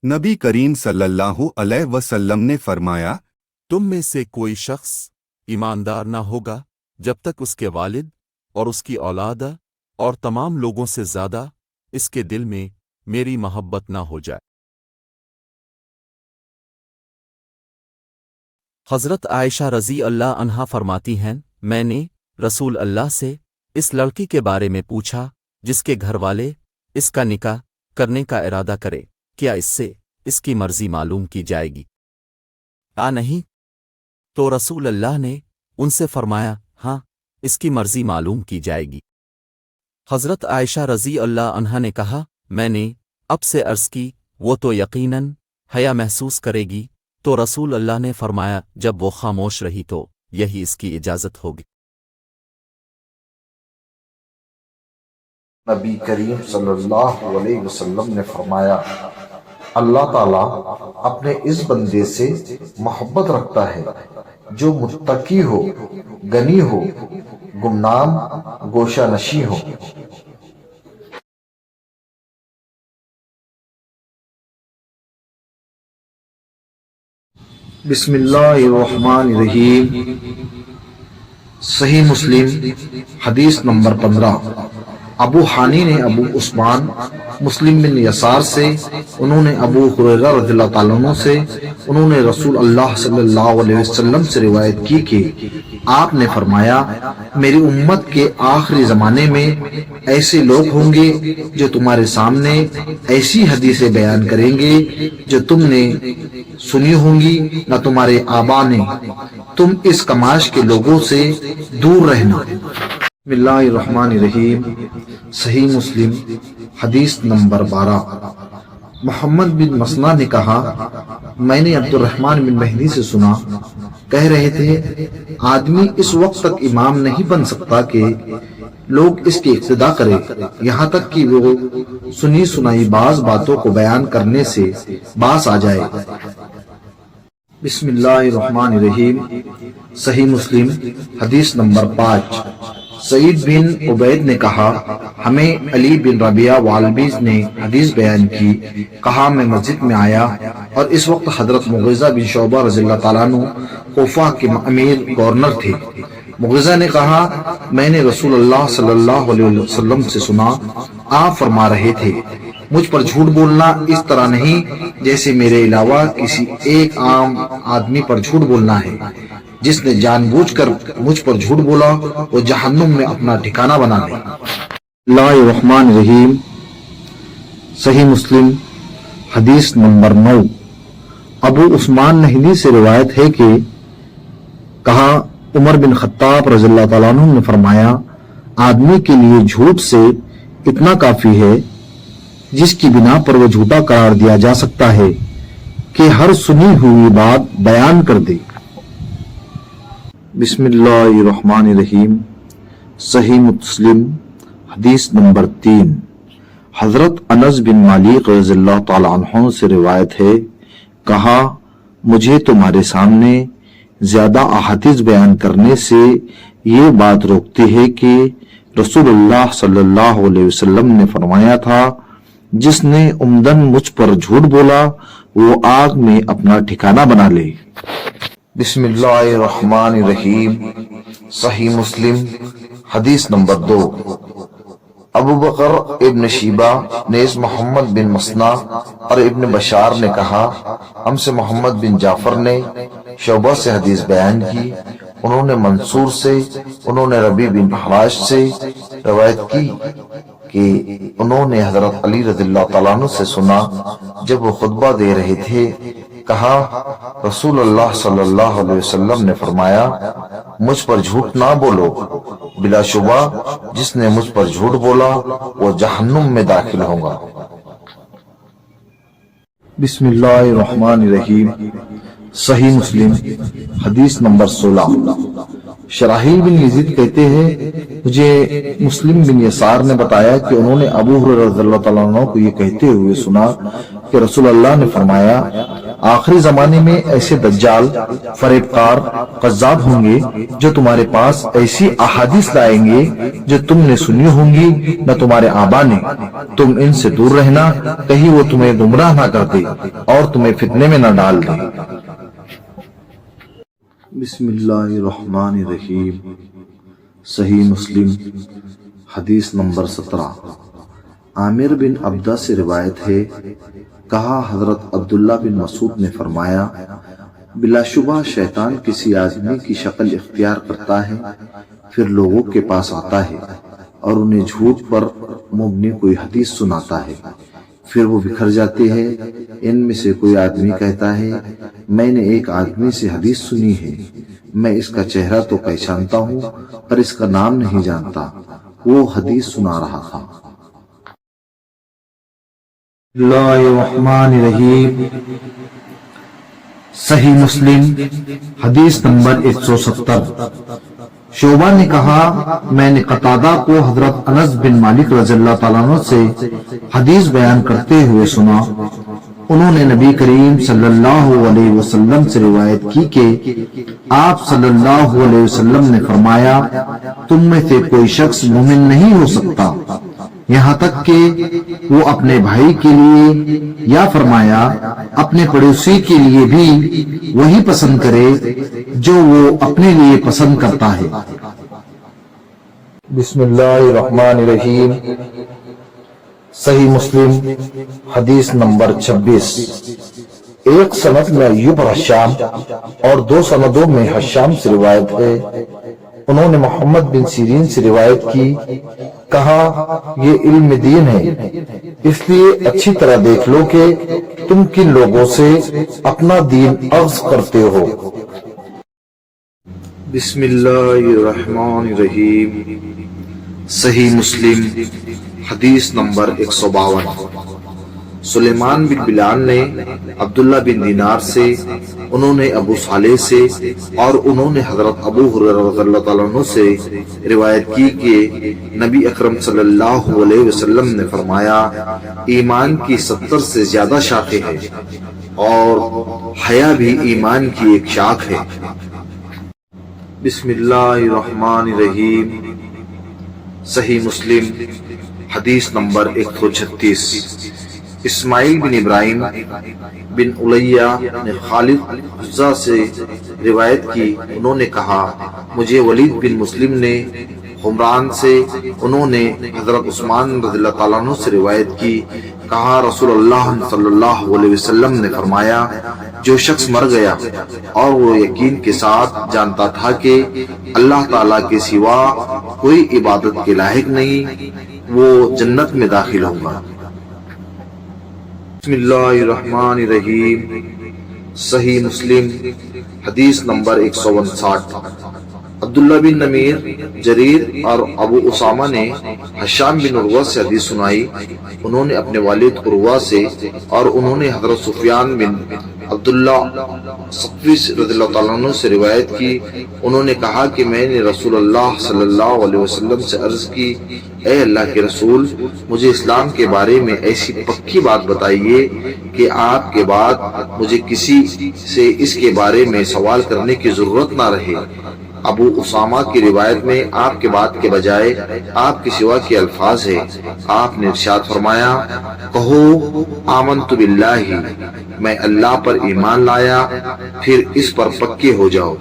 نبی کریم صلی اللہ علیہ وسلم نے فرمایا، تم میں سے کوئی شخص ایماندار نہ ہوگا جب تک اس کے والد اور اس کی اولاد اور تمام لوگوں سے زیادہ اس کے دل میں میری محبت نہ ہو جائے۔ حضرت عائشہ رضی اللہ عنہا فرماتی ہیں، میں نے رسول اللہ سے اس لڑکی کے بارے میں پوچھا جس کے گھر والے اس کا نکاح کرنے کا ارادہ کرے، کیا اس سے اس کی مرضی معلوم کی جائے گی یا نہیں؟ تو رسول اللہ نے ان سے فرمایا، ہاں، اس کی مرضی معلوم کی جائے گی۔ حضرت عائشہ رضی اللہ عنہا نے کہا، میں نے اب سے عرض کی، وہ تو یقیناً حیا محسوس کرے گی، تو رسول اللہ نے فرمایا، جب وہ خاموش رہی تو یہی اس کی اجازت ہوگی۔ نبی کریم صلی اللہ علیہ وسلم نے فرمایا، اللہ تعالیٰ اپنے اس بندے سے محبت رکھتا ہے جو متقی ہو، غنی ہو، گمنام گوشہ نشیں ہو۔ بسم اللہ الرحمن الرحیم۔ صحیح مسلم حدیث نمبر 15۔ ابو حانی نے ابو عثمان مسلم بن یسار سے، انہوں نے ابو ہریرہ رضی اللہ تعالیٰ عنہ سے، انہوں نے رسول اللہ صلی اللہ علیہ وسلم سے روایت کی کہ آپ نے فرمایا، میری امت کے آخری زمانے میں ایسے لوگ ہوں گے جو تمہارے سامنے ایسی حدیثیں بیان کریں گے جو تم نے سنی ہوں گی نہ تمہارے آبا نے، تم اس کماش کے لوگوں سے دور رہنا۔ بسم اللہ الرحمن الرحیم۔ صحیح مسلم حدیث نمبر 12۔ محمد بن مسنہ نے کہا، میں نے عبد الرحمن بن مہدی سے سنا، کہہ رہے تھے، آدمی اس وقت تک امام نہیں بن سکتا کہ لوگ اس کی اقتدا کرے، یہاں تک کہ وہ سنی سنائی بعض باتوں کو بیان کرنے سے باز آ جائے۔ بسم اللہ الرحمن الرحیم۔ صحیح مسلم حدیث نمبر 5۔ سعید بن عبید نے کہا، ہمیں علی بن ربیعہ والبیز نے حدیث بیان کی، کہا میں مسجد میں آیا اور اس وقت حضرت مغیرہ بن شعبہ رضی اللہ تعالیٰ عنہ کوفہ کے امیر گورنر تھے۔ مغیرہ نے کہا، میں نے رسول اللہ صلی اللہ علیہ وسلم سے سنا، آپ فرما رہے تھے، مجھ پر جھوٹ بولنا اس طرح نہیں جیسے میرے علاوہ کسی ایک عام آدمی پر جھوٹ بولنا ہے، جس نے جان بوجھ کر مجھ پر جھوٹ بولا وہ جہنم میں اپنا ٹھکانہ بنا لے۔ اللہ الرحمن الرحیم۔ صحیح مسلم حدیث نمبر 9۔ ابو عثمان نہدی سے روایت ہے کہ کہا، عمر بن خطاب رضی اللہ تعالیٰ عنہ نے فرمایا، آدمی کے لیے جھوٹ سے اتنا کافی ہے جس کی بنا پر وہ جھوٹا قرار دیا جا سکتا ہے کہ ہر سنی ہوئی بات بیان کر دے۔ بسم اللہ الرحمن الرحیم۔ صحیح مسلم حدیث نمبر 3۔ حضرت انس بن مالک رضی اللہ تعالی عنہ سے روایت ہے، کہا، مجھے تمہارے سامنے زیادہ احادیث بیان کرنے سے یہ بات روکتی ہے کہ رسول اللہ صلی اللہ علیہ وسلم نے فرمایا تھا، جس نے عمدن مجھ پر جھوٹ بولا وہ آگ میں اپنا ٹھکانہ بنا لے۔ بسم اللہ الرحمن الرحیم۔ صحیح مسلم حدیث نمبر 2۔ ابو بکر ابن شیبہ نیز محمد بن مسنہ اور ابن بشار نے کہا، ہم سے محمد بن جعفر نے شعبہ سے حدیث بیان کی، انہوں نے منصور سے، انہوں نے ربیع بن حراش سے روایت کی کہ انہوں نے حضرت علی رضی اللہ تعالیٰ عنہ سے سنا، جب وہ خطبہ دے رہے تھے، کہا، رسول اللہ صلی اللہ علیہ وسلم نے فرمایا، مجھ پر جھوٹ نہ بولو، بلا شبہ جس نے مجھ پر جھوٹ بولا وہ جہنم میں داخل ہوگا۔ بسم اللہ الرحمن الرحیم۔ صحیح مسلم حدیث نمبر 16۔ شراحیل بن یزید کہتے ہیں، مجھے مسلم بن یسار نے بتایا کہ انہوں نے ابو ہریرہ رضی اللہ تعالیٰ عنہ کو یہ کہتے ہوئے سنا کہ رسول اللہ نے فرمایا، آخری زمانے میں ایسے دجال، فریبکار، قذاب ہوں گے جو تمہارے پاس ایسی احادیث لائیں گے جو تم نے سنی ہوں گی نہ تمہارے آبا نے۔ تم ان سے دور رہنا کہیں وہ تمہیں گمراہ نہ کر دے اور تمہیں فتنے میں نہ ڈال دے۔ بسم اللہ الرحمن الرحیم۔ صحیح مسلم حدیث نمبر 17۔ عامر بن عبدہ سے روایت ہے، کہا حضرت عبداللہ بن مسعود نے فرمایا، بلا شبہ شیطان کسی آدمی کی شکل اختیار کرتا ہے، پھر لوگوں کے پاس آتا ہے اور انہیں جھوٹ پر مبنی کوئی حدیث سناتا ہے، پھر وہ بکھر جاتے ہیں۔ ان میں سے کوئی آدمی کہتا ہے، میں نے ایک آدمی سے حدیث سنی ہے، میں اس کا چہرہ تو پہچانتا ہوں پر اس کا نام نہیں جانتا، وہ حدیث سنا رہا تھا۔ اللہ الرحمن الرحیم۔ صحیح مسلم حدیث نمبر 170۔ شعبہ نے کہا، میں نے قتادہ کو حضرت انس بن مالک رضی اللہ تعالیٰ عنہ سے حدیث بیان کرتے ہوئے سنا۔ انہوں نے نبی کریم صلی اللہ علیہ وسلم سے روایت کی کہ آپ صلی اللہ علیہ وسلم نے فرمایا، تم میں سے کوئی شخص مومن نہیں ہو سکتا یہاں تک کہ وہ اپنے بھائی کے لیے، یا فرمایا اپنے پڑوسی کے لیے بھی وہی پسند کرے جو وہ اپنے لیے پسند کرتا ہے۔ بسم اللہ الرحمن الرحیم۔ صحیح مسلم حدیث نمبر 26۔ ایک سند میں ایوب اور حشام اور دو سندوں میں حشام سے روایت ہے، انہوں نے محمد بن سیرین سے روایت کی، کہا یہ علم دین ہے، اس لیے اچھی طرح دیکھ لو کہ تم کن لوگوں سے اپنا دین اخذ کرتے ہو۔ بسم اللہ الرحمن الرحیم۔ صحیح مسلم حدیث نمبر 152۔ سلیمان بن بلال نے عبداللہ بن دینار سے، انہوں نے ابو صالح سے اور انہوں نے حضرت ابو ہریرہ رضی اللہ تعالیٰ عنہ سے روایت کی کہ نبی اکرم صلی اللہ علیہ وسلم نے فرمایا، ایمان کی 70 سے زیادہ شاخیں ہیں اور حیا بھی ایمان کی ایک شاخ ہے۔ بسم اللہ الرحمن الرحیم۔ صحیح مسلم حدیث نمبر 136۔ اسماعیل بن ابراہیم بن علیہ نے خالد حذا سے روایت کی، انہوں نے کہا، مجھے ولید بن مسلم نے حمران سے، انہوں نے حضرت عثمان رضی اللہ تعالیٰ عنہ سے روایت کی، کہا رسول اللہ صلی اللہ علیہ وسلم نے فرمایا، جو شخص مر گیا اور وہ یقین کے ساتھ جانتا تھا کہ اللہ تعالیٰ کے سوا کوئی عبادت کے لائق نہیں، وہ جنت میں داخل ہوگا۔ بسم اللہ الرحمن الرحیم۔ صحیح مسلم حدیث نمبر 159۔ عبداللہ بن نمیر، جریر اور ابو اسامہ نے حشام بن عروہ سے حدیث سنائی، انہوں نے اپنے والد عروہ سے اور انہوں نے حضرت سفیان بن عبداللہ ثقفی رضی اللہ تعالیٰ عنہ سے روایت کی، انہوں نے کہا کہ میں نے رسول اللہ صلی اللہ علیہ وسلم سے عرض کی، اے اللہ کے رسول، مجھے اسلام کے بارے میں ایسی پکی بات بتائیے کہ آپ کے بعد مجھے کسی سے اس کے بارے میں سوال کرنے کی ضرورت نہ رہے۔ ابو اسامہ کی روایت میں آپ کے بعد کے بجائے آپ کے سوا کے الفاظ ہے۔ آپ نے ارشاد فرمایا، کہو آمنت باللہ، میں اللہ پر ایمان لایا، پھر اس پر پکے ہو جاؤ۔